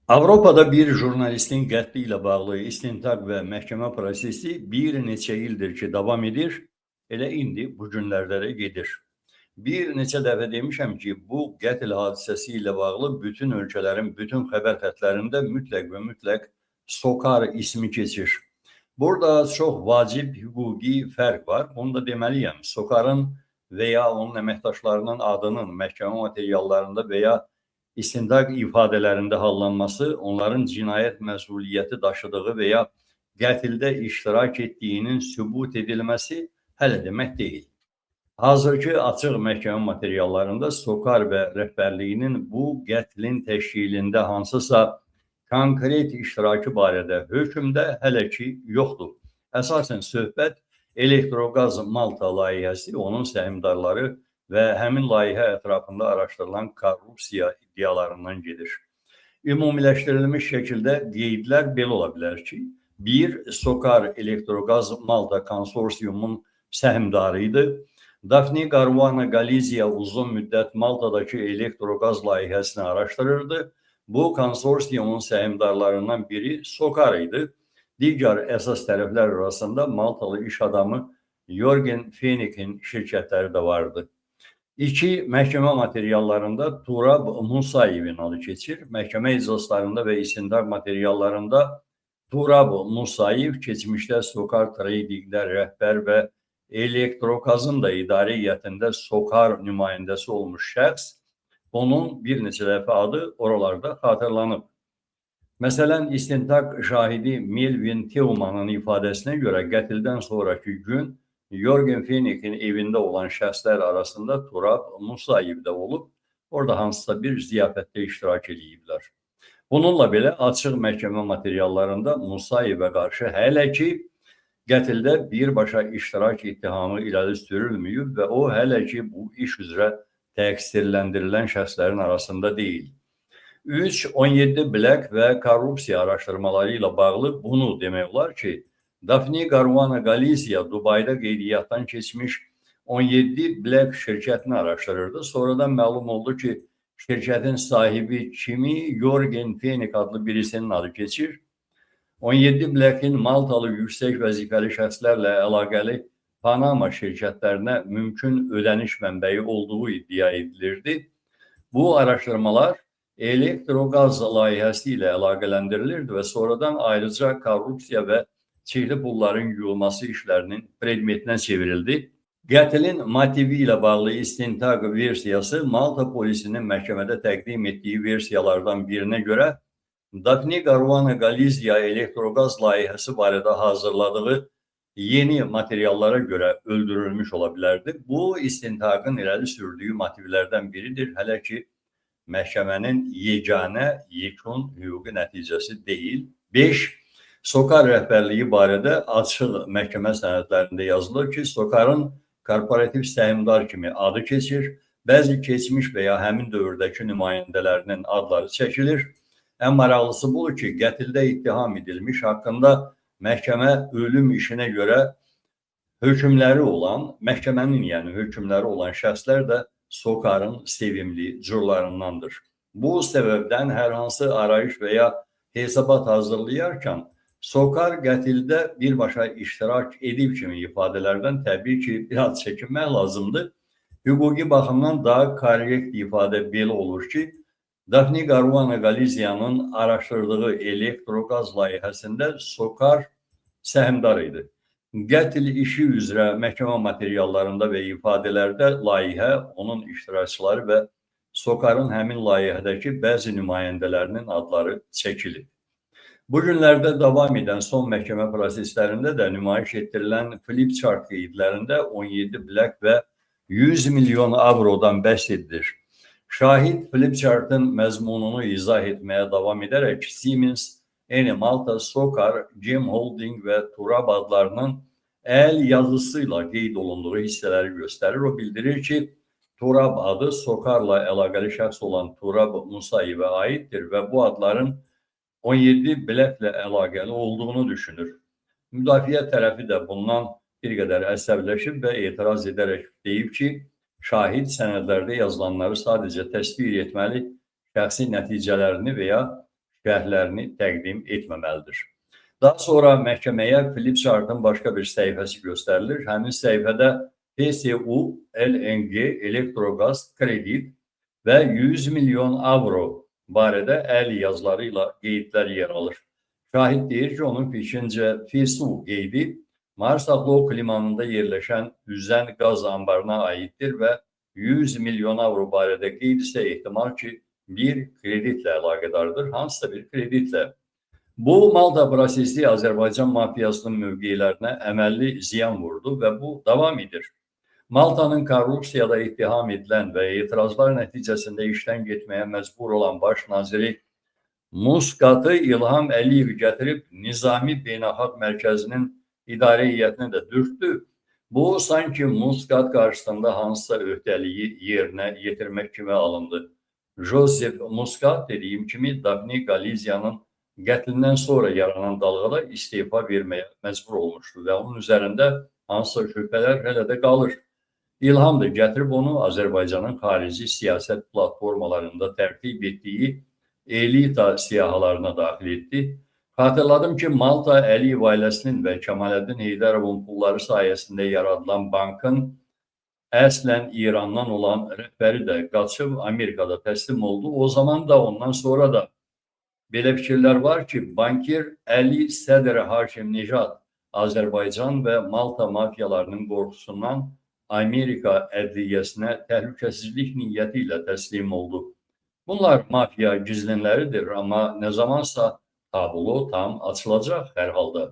Avropada bir jurnalistin qətli ilə bağlı istintaq və məhkəmə prosesi bir neçə ildir ki, davam edir. Elə indi bu günlərdə də gedir. Bir neçə dəfə demişəm ki, bu qətl hadisəsi ilə bağlı bütün ölkələrin, bütün xəbər xətlərində mütləq və mütləq SOCAR ismi keçir. Burada çox vacib hüquqi fərq var. Onu da deməliyəm. SOCAR-ın və ya onun əməkdaşlarının adının məhkəmə materiallarında və ya istintaq ifadələrində hallanması, onların cinayət məsuliyyəti daşıdığı və ya qətldə iştirak etdiyinin sübut edilməsi hələ demək deyil. Hazırki açıq məhkəmə materiallarında SOCAR və rəhbərliyinin bu qətlin təşkilində hansısa konkret iştirakı barədə hökmdə hələ ki yoxdur. Əsasən söhbət Elektroqaz Malta layihəsi, onun səhmdarları və həmin layihə ətrafında araşdırılan korrupsiya iddialarından gedir. Ümumiləşdirilmiş şəkildə qeydlər belə ola bilər ki, 1. SOCAR Elektroqaz Malta konsorsiumun səhmdarı idi. Daphne Caruana Galizia uzun müddət Maltadakı elektroqaz layihəsini araşdırırdı. Bu konsorsiumun səhmdarlarından biri SOCAR idi. Digər əsas tərəflər arasında Maltalı iş adamı Jorgen Fenik'in şirkətləri də vardı. 2. Məhkəmə materiallarında Turab Musayevin adı keçir. Məhkəmə iclaslarında və istintaq materiallarında Turab Musayev keçmişdə SOCAR Trading'də rəhbər və Elektroqazın da idarə heyətində SOCAR nümayəndəsi olmuş şəxs. Onun bir neçə dəfə adı oralarda xatırlanıb. Məsələn, istintaq şahidi Melvin Teumanın ifadəsinə görə qətldən sonraki gün Jorgen Fenik'in evində olan şəxslər arasında Turab Musayev də olub, orada hansısa bir ziyafətdə iştirak ediblər. Bununla belə açıq məhkəmə materiallarında Musayevə qarşı hələ ki qətldə birbaşa iştirak ittihamı irəli sürülməyib və o hələ ki bu iş üzrə təqsirləndirilən şəxslərin arasında deyil. 3. 17 Black və korrupsiya araşdırmaları ilə bağlı bunu demək olar ki, Daphne Caruana Galizia Dubayda qeydiyyatdan keçmiş 17 Black şirkətini araşdırırdı. Sonradan məlum oldu ki, şirkətin sahibi kimi Jorgen Fenik adlı birisinin adı keçir. 17 Black'in Maltalı yüksək vəzifəli şəxslərlə əlaqəli Panama şirkətlərinə mümkün ödəniş mənbəyi olduğu iddia edilirdi. Bu araşdırmalar elektroqaz layihəsi ilə əlaqələndirilirdi və sonradan ayrıca korrupsiya və çirkli pulların yuyulması işlərinin predmetinə çevrildi. Qətlin motivi ilə bağlı istintaq versiyası Malta polisinin məhkəmədə təqdim etdiyi versiyalardan birinə görə Daphne Caruana Galizia elektroqaz layihəsi barədə hazırladığı yeni materiallara görə öldürülmüş ola bilərdi. Bu istintaqın irəli sürdüyü motivlərdən biridir. Hələ ki məhkəmənin yeganə, yekun hüquqi nəticəsi deyil. 5. SOCAR rəhbərliyi barədə açıq məhkəmə sənədlərində yazılır ki, SOCAR-ın korporativ səhmdar kimi adı keçir, bəzi keçmiş və ya həmin dövrdəki nümayəndələrinin adları çəkilir. Ən maraqlısı budur ki, qətldə ittiham edilmiş, haqqında məhkəmə ölüm işinə görə hökmləri olan, məhkəmənin yəni hökmləri olan şəxslər də SOCAR-ın sevimli cürlarındandır. Bu səbəbdən hər hansı arayış və ya hesabat hazırlayarkən SOCAR qətldə birbaşa iştirak edib kimi ifadələrdən təbii ki, biraz çəkinmək lazımdır. Hüquqi baxımdan daha korrekt ifadə belə olur ki, Daphne Caruana Galizia'nın araşdırdığı elektroqaz layihəsində SOCAR səhmdar idi. Qətl işi üzrə məhkəmə materiallarında və ifadələrdə layihə, onun iştirakçıları və SOCAR-ın həmin layihədəki bəzi nümayəndələrinin adları çəkilib. Bu günlərdə davam edən son məhkəmə proseslərində də nümayiş etdirilən flipchart qeydlərində 17 Black və 100 milyon avrodan bəhs edilir. Şahid flipchartın məzmununu izah etməyə davam edərək Siemens, Eni Malta, SOCAR, Gem Holding və Turab adlarının əl yazısı ilə qeyd olunduğu hissələri göstərir. O bildirir ki, Turab adı SOCAR-la əlaqəli şəxs olan Turab Musayevə aiddir və bu adların 17 Black'lə əlaqəli olduğunu düşünür. Müdafiə tərəfi də bundan bir qədər əsəbləşib və etiraz edərək deyib ki, şahid sənədlərdə yazılanları sadəcə təsvir etməli, şəxsi nəticələrini və ya şərhlərini təqdim etməməlidir. Daha sonra məhkəməyə Philip Chard'ın başqa bir səhifəsi göstərilir. Həmin səhifədə PSU, LNG, Elektrogaz, Kredit və 100 milyon avro barədə əl yazıları ilə qeydlər yer alır. Şahid deyir ki, onun fikrincə PSU qeydi Mars-Aklok limanında yerləşən üzən qaz anbarına aiddir və 100 milyon avro barədə qeyd isə ehtimal ki, bir kreditlə əlaqədardır, hansısa bir kreditlə. Bu Malta prosesi Azərbaycan mafiyasının mövqelərinə əməlli ziyan vurdu və bu davam edir. Maltanın korrupsiyada ittiham edilən və etirazlar nəticəsində işdən getməyə məcbur olan baş naziri Musqatı İlham Əliyev gətirib Nizami Beynəlxalq Mərkəzinin idarə heyətinə də dürtdü. Bu, sanki Musqat qarşısında hansısa öhdəliyi yerinə yetirmək kimi alındı. Joseph Muscat dediyim kimi Daphne Galizia'nın qətlindən sonra yaranan dalğada istefa verməyə məcbur olmuşdu və onun üzərində hansısa şübhələr hələ də qalır. İlham da gətirib onu Azərbaycanın xarici siyasət platformalarında tərtib etdiyi elita siyahılarına daxil etdi. Xatırladım ki, Malta Əliyev ailəsinin və Kemaləddin Heydərovun pulları sayəsində yaradılan bankın əslən İrandan olan rəhbəri də qaçıb Amerikada təslim oldu. O zaman da ondan sonra da belə fikirlər var ki, bankir Əli Sədr Haşim Nejad Azərbaycan və Malta mafiyalarının qorxusundan Amerika ədliyyəsinə təhlükəsizlik niyyəti ilə təslim oldu. Bunlar mafiya gizlinləridir, amma nə zamansa tablo tam açılacaq hər halda.